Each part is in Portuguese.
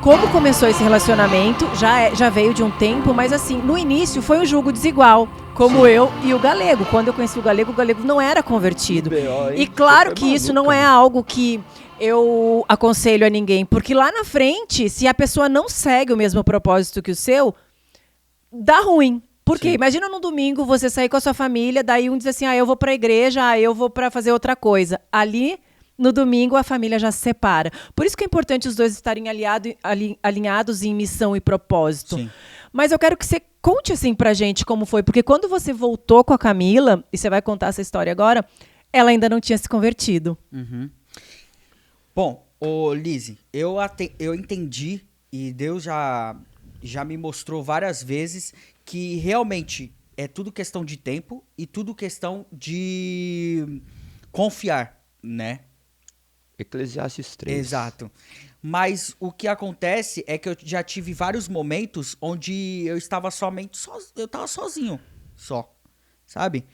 como começou esse relacionamento, já veio de um tempo, mas assim, no início foi um julgo desigual, como eu e o Galego. Quando eu conheci o Galego não era convertido. E claro que isso não é algo que eu aconselho a ninguém, porque lá na frente, se a pessoa não segue o mesmo propósito que o seu, dá ruim. Porque imagina num domingo você sair com a sua família, daí um diz assim, eu vou pra igreja, eu vou pra fazer outra coisa. Ali, no domingo, a família já se separa. Por isso que é importante os dois estarem alinhados em missão e propósito. Sim. Mas eu quero que você conte assim pra gente como foi, porque quando você voltou com a Camila, e você vai contar essa história agora, ela ainda não tinha se convertido. Uhum. Bom, Lizzy, eu entendi e Deus já me mostrou várias vezes que realmente é tudo questão de tempo e tudo questão de confiar, né? Eclesiastes 3. Exato. Mas o que acontece é que eu já tive vários momentos onde eu estava eu estava sozinho, sabe?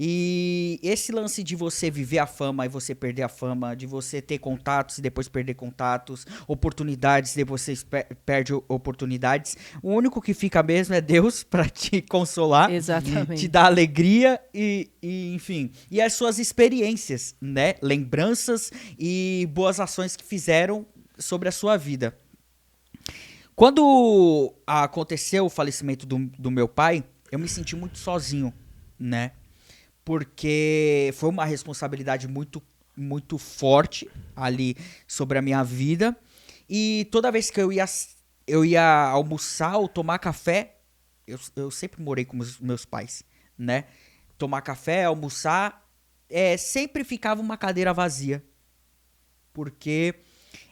E esse lance de você viver a fama e você perder a fama, de você ter contatos e depois perder contatos, oportunidades e depois você perde oportunidades, o único que fica mesmo é Deus para te consolar, Exatamente. te dar alegria e enfim, e as suas experiências, né? Lembranças e boas ações que fizeram sobre a sua vida. Quando aconteceu o falecimento do meu pai, eu me senti muito sozinho, né? Porque foi uma responsabilidade muito, muito forte ali sobre a minha vida. E toda vez que eu ia almoçar ou tomar café, eu sempre morei com os meus pais, né? Tomar café, almoçar, sempre ficava uma cadeira vazia. Porque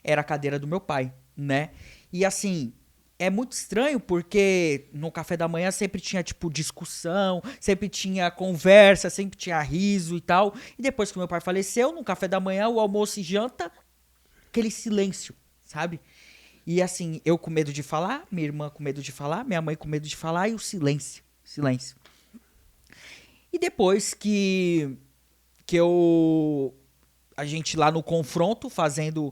era a cadeira do meu pai, né? E assim, é muito estranho porque no café da manhã sempre tinha, tipo, discussão, sempre tinha conversa, sempre tinha riso e tal. E depois que meu pai faleceu, no café da manhã, o almoço e janta, aquele silêncio, sabe? E assim, eu com medo de falar, minha irmã com medo de falar, minha mãe com medo de falar e o silêncio. E depois que a gente lá no confronto, fazendo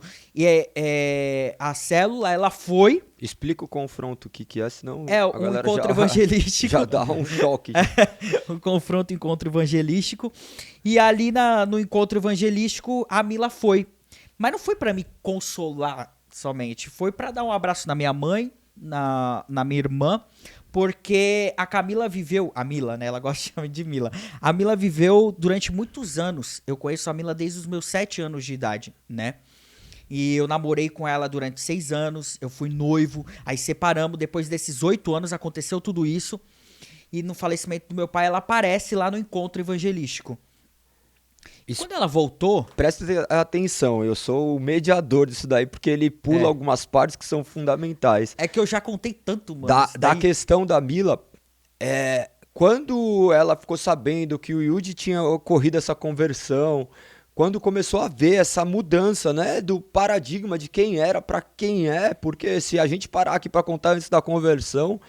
a célula, ela foi... Explica o confronto, o que é, senão a galera encontro evangelístico. Já dá um choque. Um encontro evangelístico. E ali no encontro evangelístico, a Mila foi. Mas não foi para me consolar somente, foi para dar um abraço na minha mãe, na minha irmã, porque a Mila, né, ela gosta de chamar de Mila. A Mila viveu durante muitos anos. Eu conheço a Mila desde os meus 7 anos de idade, né? E eu namorei com ela durante 6 anos, eu fui noivo, aí separamos, depois desses 8 anos aconteceu tudo isso, e no falecimento do meu pai ela aparece lá no encontro evangelístico. Quando ela voltou... Presta atenção, eu sou o mediador disso daí, porque ele pula algumas partes que são fundamentais. É que eu já contei tanto, mano. Da questão da Mila, quando ela ficou sabendo que o Yudi tinha ocorrido essa conversão, quando começou a ver essa mudança, né, do paradigma de quem era para quem é, porque se a gente parar aqui para contar antes da conversão,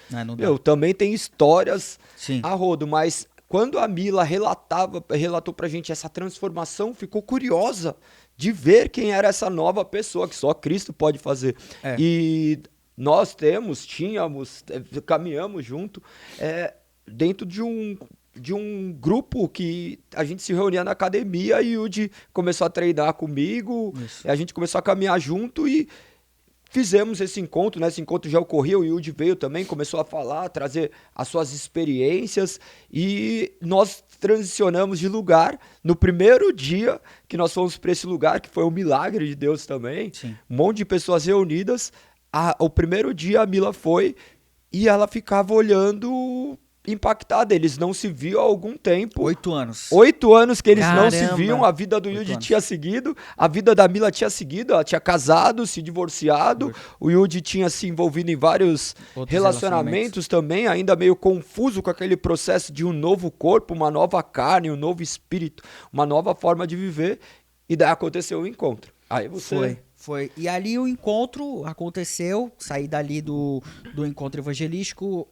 também tem histórias a rodo, mas quando a Mila relatou pra gente essa transformação, ficou curiosa de ver quem era essa nova pessoa que só Cristo pode fazer. E nós caminhamos junto dentro de um grupo que a gente se reunia na academia e o Yudi começou a treinar comigo, a gente começou a caminhar junto e fizemos esse encontro, né? Esse encontro já ocorreu, o Yudi veio também, começou a falar, trazer as suas experiências e nós transicionamos de lugar no primeiro dia que nós fomos para esse lugar, que foi um milagre de Deus também, um monte de pessoas reunidas, o primeiro dia a Mila foi e ela ficava olhando impactada, eles não se viam há algum tempo. 8 anos. 8 anos que eles Caramba. não se viam, a vida do Yudi tinha seguido, a vida da Mila tinha seguido, ela tinha casado, se divorciado, o Yudi tinha se envolvido em vários relacionamentos também, ainda meio confuso com aquele processo de um novo corpo, uma nova carne, um novo espírito, uma nova forma de viver, e daí aconteceu o encontro. Aí você... Foi. E ali o encontro aconteceu, saí dali do encontro evangelístico,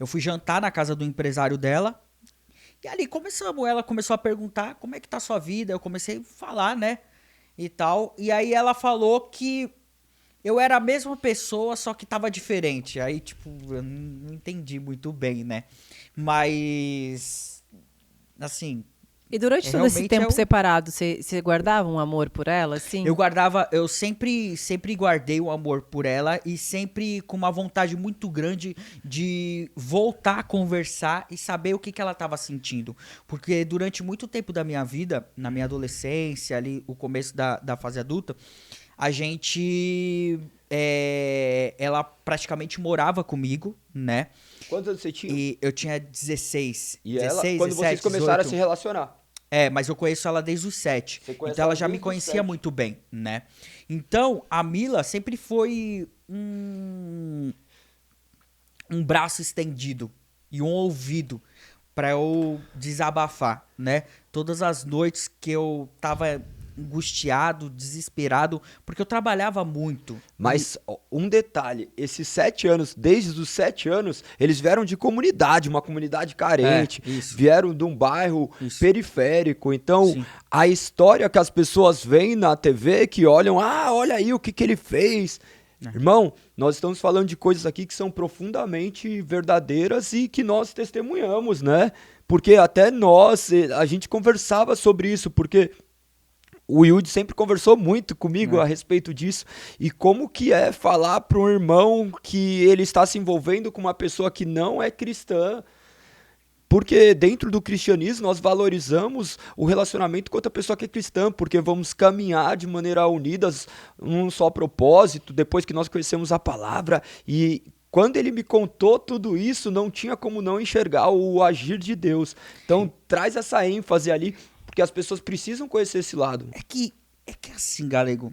eu fui jantar na casa do empresário dela, e ali ela começou a perguntar como é que tá a sua vida, eu comecei a falar, né, e tal, e aí ela falou que eu era a mesma pessoa, só que tava diferente. Aí, tipo, eu não entendi muito bem, né? Mas, assim... E durante todo esse tempo separado, você guardava um amor por ela, assim? Eu sempre guardei o amor por ela e sempre com uma vontade muito grande de voltar a conversar e saber o que ela estava sentindo. Porque durante muito tempo da minha vida, na minha adolescência, ali, o começo da fase adulta, a gente... ela praticamente morava comigo, né? Quantos anos você tinha? E eu tinha 16. E 16, ela, quando 17, vocês começaram 18. a se relacionar? Mas eu conheço ela desde os 7. Então ela já me conhecia muito bem, né? Então, a Mila sempre foi um braço estendido e um ouvido pra eu desabafar, né? Todas as noites que eu tava angustiado, desesperado, porque eu trabalhava muito. Mas um detalhe, esses 7 anos, desde os 7 anos, eles vieram de comunidade, uma comunidade carente, vieram de um bairro periférico, então sim, a história que as pessoas veem na TV, que olham, olha aí o que ele fez. Irmão, nós estamos falando de coisas aqui que são profundamente verdadeiras e que nós testemunhamos, né? Porque até nós, a gente conversava sobre isso, porque... O Yudi sempre conversou muito comigo a respeito disso. E como que é falar para um irmão que ele está se envolvendo com uma pessoa que não é cristã. Porque dentro do cristianismo nós valorizamos o relacionamento com outra pessoa que é cristã. Porque vamos caminhar de maneira unidas num só propósito. Depois que nós conhecemos a palavra. E quando ele me contou tudo isso, não tinha como não enxergar o agir de Deus. Então traz essa ênfase ali. Porque as pessoas precisam conhecer esse lado. É que assim, Galego,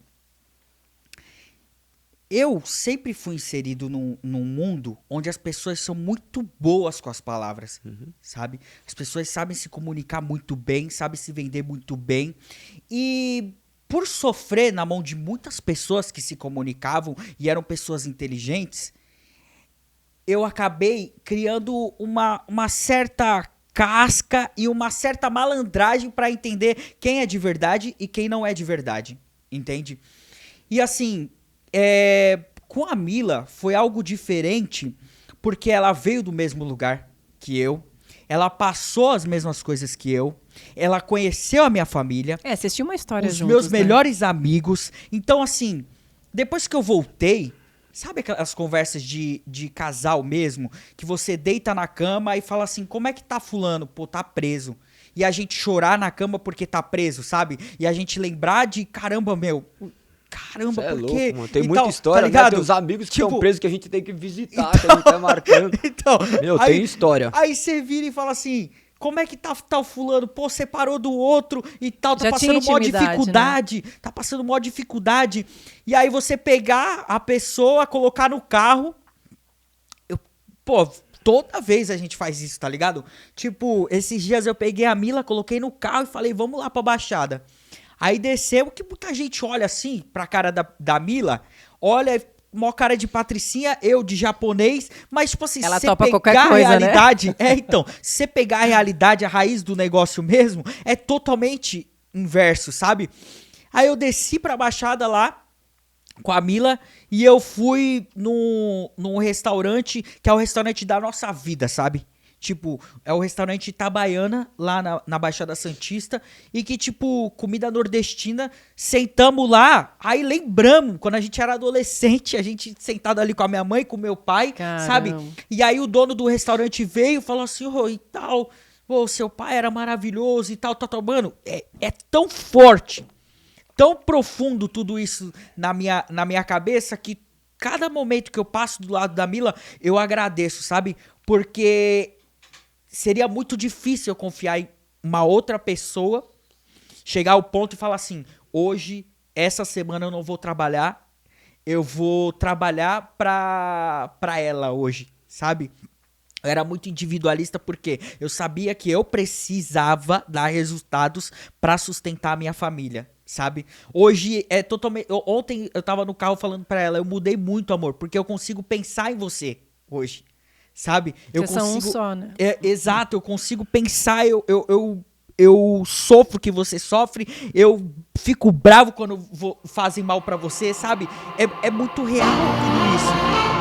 eu sempre fui inserido num mundo onde as pessoas são muito boas com as palavras, sabe? As pessoas sabem se comunicar muito bem, sabem se vender muito bem. E por sofrer na mão de muitas pessoas que se comunicavam e eram pessoas inteligentes, eu acabei criando uma certa... casca e uma certa malandragem pra entender quem é de verdade e quem não é de verdade, entende? E assim, com a Mila foi algo diferente, porque ela veio do mesmo lugar que eu, ela passou as mesmas coisas que eu, ela conheceu a minha família. Vocês tinham uma história os juntos, meus melhores amigos. Então assim, depois que eu voltei... Sabe aquelas conversas de casal mesmo? Que você deita na cama e fala assim, como é que tá fulano? Pô, tá preso. E a gente chorar na cama porque tá preso, sabe? E a gente lembrar de, caramba, por quê? Louco, mano. Tem muita história, tá, né? Tem os amigos que estão presos que a gente tem que visitar, que a gente tá marcando. Tem história. Aí você vira e fala assim... Como é que tá o fulano? Pô, separou do outro e tal, tá passando maior dificuldade, né? Tá passando maior dificuldade. E aí você pegar a pessoa, colocar no carro... toda vez a gente faz isso, tá ligado? Tipo, esses dias eu peguei a Mila, coloquei no carro e falei, vamos lá pra Baixada. Aí desceu, que muita gente olha assim pra cara da Mila, olha... Mó cara de patricinha, eu de japonês, mas tipo assim, ela se topa você pegar qualquer coisa, a realidade, né? Se você pegar a realidade, a raiz do negócio mesmo, é totalmente inverso, sabe? Aí eu desci pra Baixada lá, com a Mila, e eu fui num restaurante, que é o restaurante da nossa vida, sabe? Tipo, é o restaurante Itabaiana, lá na Baixada Santista, e que, tipo, comida nordestina, sentamos lá, aí lembramos, quando a gente era adolescente, a gente sentado ali com a minha mãe, com o meu pai, caramba, sabe? E aí o dono do restaurante veio e falou assim, e tal, seu pai era maravilhoso e tal, mano, é tão forte, tão profundo tudo isso na minha cabeça, que cada momento que eu passo do lado da Mila, eu agradeço, sabe? Porque... seria muito difícil eu confiar em uma outra pessoa, chegar ao ponto e falar assim, hoje, essa semana eu não vou trabalhar, eu vou trabalhar pra ela hoje, sabe? Eu era muito individualista porque eu sabia que eu precisava dar resultados pra sustentar a minha família, sabe? Hoje é totalmente... Ontem eu tava no carro falando pra ela, eu mudei muito, amor, porque eu consigo pensar em você hoje. Sabe? Vocês são um só, né? Exato, eu consigo pensar, eu eu sofro que você sofre, eu fico bravo quando fazem mal pra você, sabe? É muito real tudo isso.